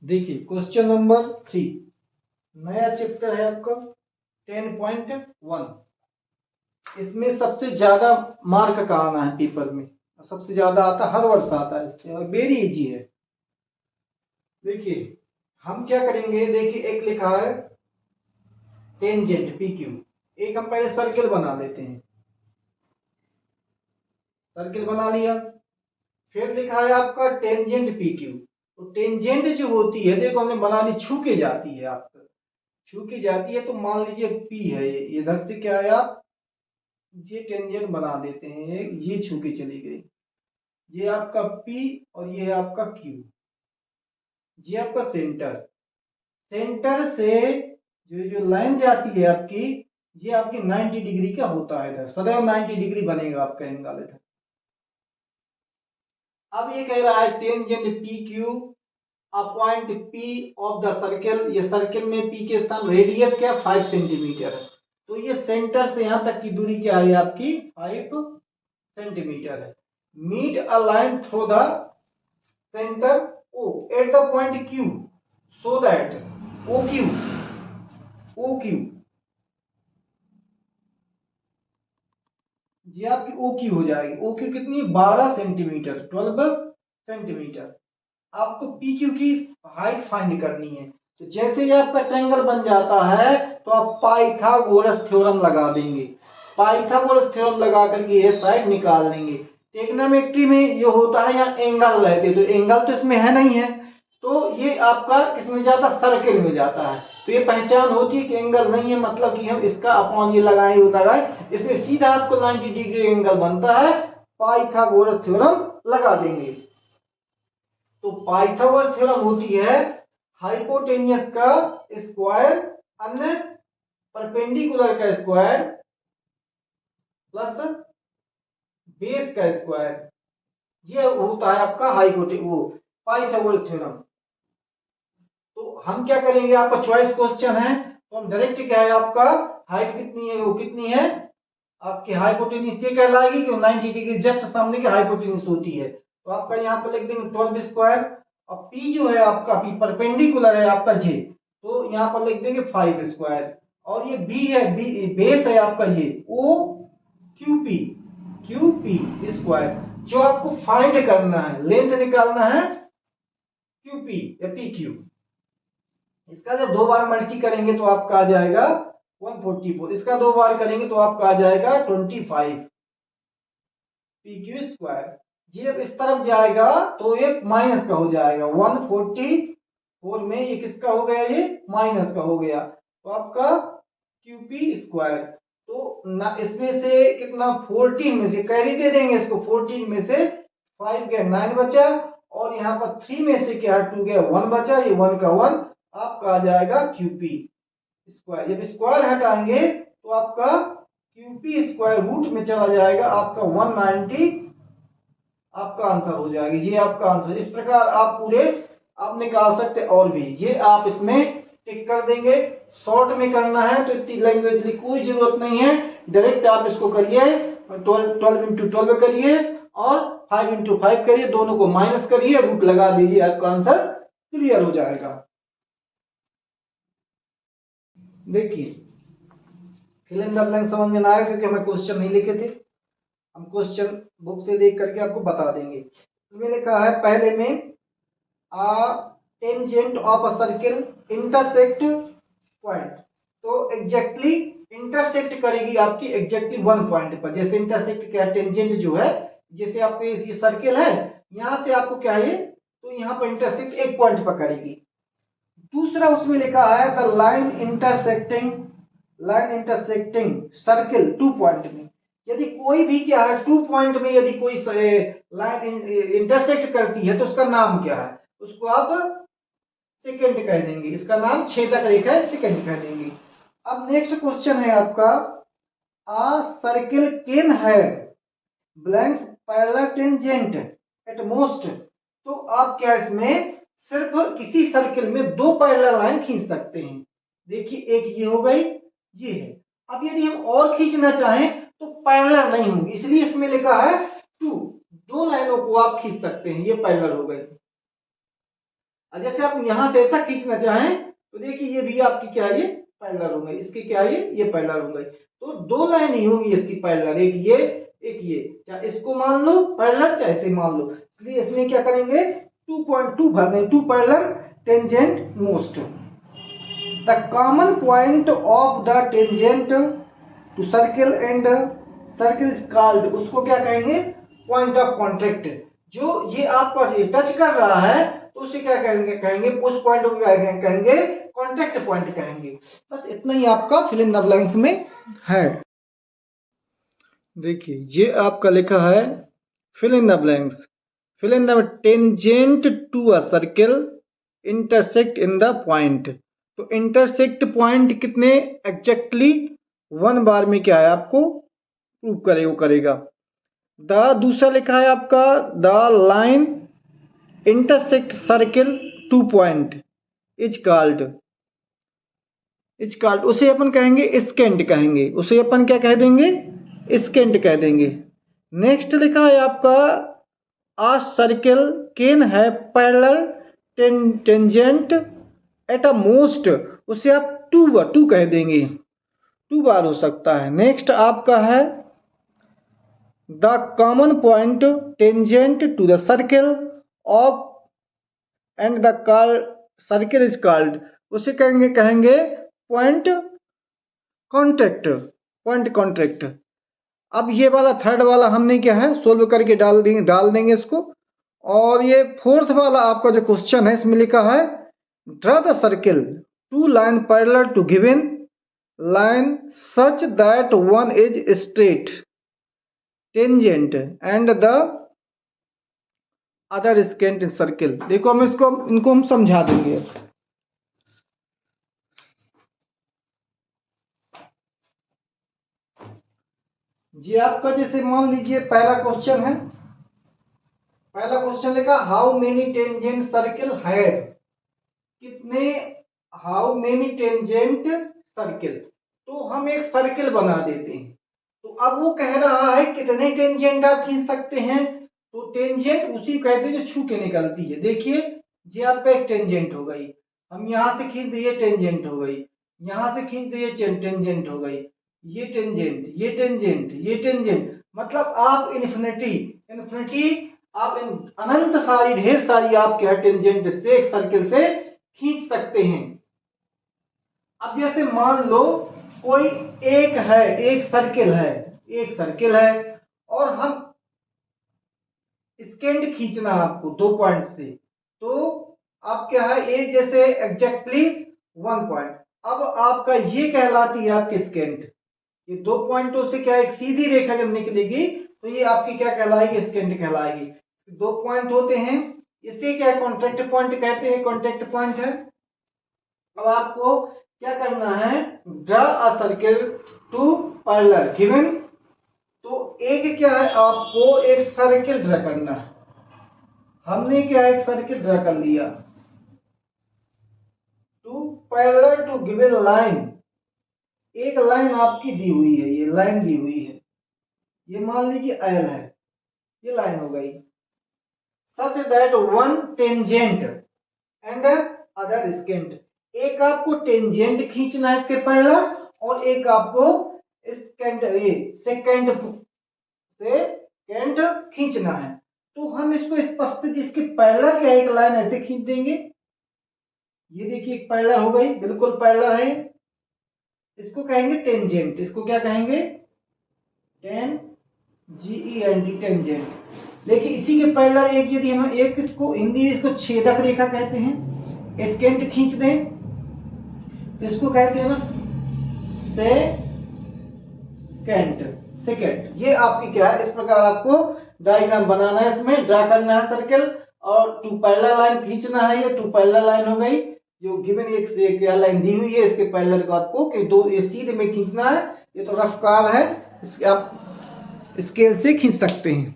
देखिए question number 3, नया chapter है आपका 10.1। इसमें सबसे ज्यादा मार्क का आना है पेपर में, सबसे ज्यादा आता हर वर्ष आता है इसमें और वेरी इजी है। देखिए हम क्या करेंगे, देखिए एक लिखा है टेंजेंट पी क्यू। एक हम पहले सर्किल बना लेते हैं, सर्किल बना लिया। फिर लिखा है आपका टेंजेंट पी क्यू। तो टेंजेंट जो होती है, देखो हमने बना ली, छू के जाती है, आपका छू के जाती है। तो मान लीजिए पी है, ये इधर से क्या है, आप ये टेंजेंट बना देते हैं, ये छू के चली गई, ये आपका पी और ये है आपका क्यू, ये आपका सेंटर। सेंटर से जो लाइन जाती है आपकी, ये आपकी 90 डिग्री का होता है, इधर सदैव 90 डिग्री बनेगा आपका एंगल इधर। अब ये कह रहा है tangent P Q a point P of the circle. ये सर्किल में पी के स्थान रेडियस क्या 5 सेंटीमीटर है। तो ये सेंटर से यहां तक की दूरी क्या है आपकी 5 सेंटीमीटर है। Meet a line through the centre O at the point Q so that OQ ये आपकी OQ हो जाएगी। OQ कितनी 12 सेंटीमीटर 12 सेंटीमीटर। आपको PQ की हाइट फाइंड करनी है। तो जैसे ये आपका ट्रायंगल बन जाता है तो आप पाइथागोरस थ्योरम लगा देंगे। पाइथागोरस थ्योरम लगा करके ये साइड निकाल लेंगे। ट्रिग्नोमेट्री में जो होता है यहाँ एंगल रहते, तो एंगल तो इसमें है नहीं है, तो ये आपका किसमें जाता है, सर्किल में जाता है। तो ये पहचान होती है कि एंगल नहीं है, मतलब कि हम इसका अपॉन ये लगाए लगाए, इसमें सीधा आपको 90 डिग्री एंगल बनता है। पाइथागोरस थ्योरम लगा देंगे। तो पाइथागोरस थ्योरम होती है हाइपोटेनियस का स्क्वायर अन्य परपेंडिकुलर का स्क्वायर प्लस बेस का स्क्वायर, ये होता है आपका पाइथागोरस थ्योरम। तो हम क्या करेंगे, आपका चॉइस क्वेश्चन है, तो हम डायरेक्ट क्या है, आपका हाइट कितनी है, वो कितनी है आपकी हाइपोटेनियस, ये कहलाएगी कि 90 डिग्री जस्ट सामने की हाइपोटेनियस होती है। तो आपका यहाँ पर लिख देंगे 12 स्क्वायर। और पी जो है आपका पी परपेंडिकुलर है आपका जे, तो यहाँ पर लिख देंगे 5 स्क्वायर। और ये बी है, बी बेस है आपका ये ओ क्यू पी स्क्वायर। जो आपको फाइंड करना है, लेंथ निकालना है क्यूपी या पी क्यू। इसका जब 2 बार मल्टी करेंगे तो आपका आ जाएगा 144, इसका 2 बार करेंगे तो आपका आ जाएगा 25 पी क्यू स्क्वायर। ये जब इस तरफ जाएगा तो ये माइनस का हो जाएगा, 144 में ये किसका हो गया, ये माइनस का हो गया, तो आपका क्यूपी स्क्वायर। तो ना इसमें से कितना 14 में से कैरी दे देंगे इसको, 14 में से 5 गया 9 बचा, और यहाँ पर 3 में से क्या 2 गया 1 बचा, ये 1 का 1 आपका आ जाएगा क्यूपी स्क्वायर। जब स्क्वायर हटाएंगे तो आपका क्यूपी स्क्वायर रूट में चला जाएगा, आपका 190 आपका आंसर हो जाएगा। ये आपका आंसर। इस प्रकार आप पूरे आप निकाल सकते, और भी ये आप इसमें टिक कर देंगे। शॉर्ट में करना है तो इतनी लैंग्वेज की कोई जरूरत नहीं है, डायरेक्ट आप इसको करिए, 12 इंटू 12 करिए और 5 इंटू 5 करिए, दोनों को माइनस करिए, रूट लगा दीजिए, आपका आंसर क्लियर हो जाएगा। देखिए फिल इन द ब्लैंक समझ में ना आया क्योंकि हमें क्वेश्चन नहीं लिखे थे, हम क्वेश्चन बुक से देख करके आपको बता देंगे। इसमें लिखा है पहले में tangent of a circle intersect point. तो एग्जैक्टली इंटरसेक्ट करेगी आपकी एग्जैक्टली 1 पॉइंट पर। जैसे इंटरसेक्ट क्या, टेंजेंट जो है, जैसे आपके ये सर्किल है, यहां से आपको क्या है, तो यहां पर इंटरसेक्ट एक पॉइंट पर करेगी। दूसरा उसमें लिखा है the line intersecting circle 2 point में। यदि कोई भी क्या है 2 पॉइंट में यदि कोई लाइन इंटरसेक्ट करती है तो उसका नाम क्या है, उसको आप सेकंड कह देंगे, इसका नाम छेदक रेखा है, सेकंड कह देंगे। अब नेक्स्ट क्वेश्चन है आपका सर्किल कैन है blanks parallel tangent at most. तो आप क्या इसमें सिर्फ किसी सर्किल में 2 पैरेलल लाइन खींच सकते हैं। देखिए एक ये हो गई, ये है। अब यदि हम और खींचना चाहें तो पैरेलल नहीं होंगी, इसलिए इसमें लिखा है 2 लाइनों को आप खींच सकते हैं, ये पैरेलल हो गई। और जैसे आप यहाँ से ऐसा खींचना चाहें तो देखिए ये भी आपकी क्या है, ये पैरेलल होंगे, इसके क्या है, ये पैरेलल होंगे। तो दो लाइन ही होंगी इसकी पैरेलल, एक ये एक ये, चाहे इसको मान लो पैरेलल चाहे इसे मान लो। इसलिए इसमें क्या करेंगे 2.2 भर देंगे, 2 parallel tangent most. The common point of the tangent to circle and circle is called, उसको क्या कहेंगे पॉइंट ऑफ कॉन्टैक्ट। जो ये आपका टच कर रहा है तो उसे क्या कहेंगे उस पॉइंट को क्या कहेंगे कॉन्टैक्ट पॉइंट कहेंगे। बस इतना ही आपका फिल इन द ब्लैंक्स में है। देखिए ये आपका लिखा है fill in the blanks. Fill in the tangent to a circle intersect in the point. तो इंटरसेक्ट पॉइंट कितने एग्जैक्टली 1 बार में क्या है आपको प्रूव करेगा। द दूसरा लिखा है आपका the line intersect circle 2 point is called उसे अपन कहेंगे स्केंट कहेंगे, उसे अपन क्या कह देंगे स्केंट कह देंगे। नेक्स्ट लिखा है आपका आ सर्किल कैन है parallel tangent at a most, उसे आप 2 कह देंगे, 2 बार हो सकता है। नेक्स्ट आपका है the common point tangent to the circle of and the circle is called, उसे कहेंगे पॉइंट कॉन्टैक्ट। अब ये वाला थर्ड वाला हमने क्या है सोल्व करके डाल देंगे इसको। और ये फोर्थ वाला आपका जो क्वेश्चन है इसमें लिखा है draw the circle 2 line parallel to given line such that one is straight tangent and the other is scant in circle। देखो हम इनको हम समझा देंगे। जी आपका जैसे मान लीजिए पहला क्वेश्चन है, पहला क्वेश्चन लिखा हाउ मेनी टेंजेंट सर्किल है, कितने हाउ मेनी टेंजेंट सर्किल। तो हम एक सर्किल बना देते हैं। तो अब वो कह रहा है कितने टेंजेंट आप खींच सकते हैं। तो टेंजेंट उसी कहते हैं जो छू के निकलती है। देखिए ये आपका एक टेंजेंट हो गई, हम यहां से खींच दिए टेंजेंट हो गई, यहां से खींच दिए टेंजेंट हो गई, ये टेंजेंट ये टेंजेंट ये टेंजेंट, मतलब आप इन्फिनिटी आप अनंत सारी ढेर सारी आप क्या टेंजेंट से एक सर्किल से खींच सकते हैं। अब जैसे मान लो कोई एक सर्किल है और हम स्केंड खींचना आपको 2 पॉइंट से, तो आप क्या है ए जैसे एग्जैक्टली 1 पॉइंट। अब आपका ये कहलाती है आपकी स्केंड। ये 2 पॉइंटों से क्या एक सीधी रेखा जब निकलेगी तो ये आपकी क्या कहलाएगी स्केंड कहलाएगी। 2 पॉइंट होते हैं, इसे क्या कॉन्टैक्ट पॉइंट कहते हैं, कॉन्टैक्ट पॉइंट है। अब आपको क्या करना है draw a circle two parallel given. तो एक क्या है आपको एक सर्किल ड्रा करना है। हमने क्या एक सर्किल ड्रा कर लिया two parallel to given line, एक लाइन आपकी दी हुई है, ये लाइन दी हुई है, ये मान लीजिए एल है, ये लाइन हो गई। Such that one tangent and other secant, एक आपको टेंजेंट खींचना है इसके पैरेलल और एक आपको सेकेंड खींचना है। तो हम इसको स्पष्ट इसके पैरेलल क्या एक लाइन ऐसे खींच देंगे, ये देखिए एक पैरेलल हो गई, बिल्कुल पैरेलल है। इसको कहेंगे टेंजेंट, इसको क्या कहेंगे टेंजेंट। लेकिन इसी के पैरेलल एक यदि हम एक इसको हिंदी में इसको छेदक रेखा कहते हैं, स्केंट खींच दें तो इसको कहते हैं सेकेंड। ये आपकी क्या है इस प्रकार आपको डायग्राम बनाना है, इसमें ड्रा करना है सर्किल और 2 पैरेलल लाइन खींचना है। ये 2 पैरेलल लाइन हो गई जो गिवन एक से एक लाइन दी हुई है, इसके पैरेलल को आपको कि 2 ये सीधे में खींचना है। ये तो रफ कार है, इसके आप स्केल से खींच सकते हैं।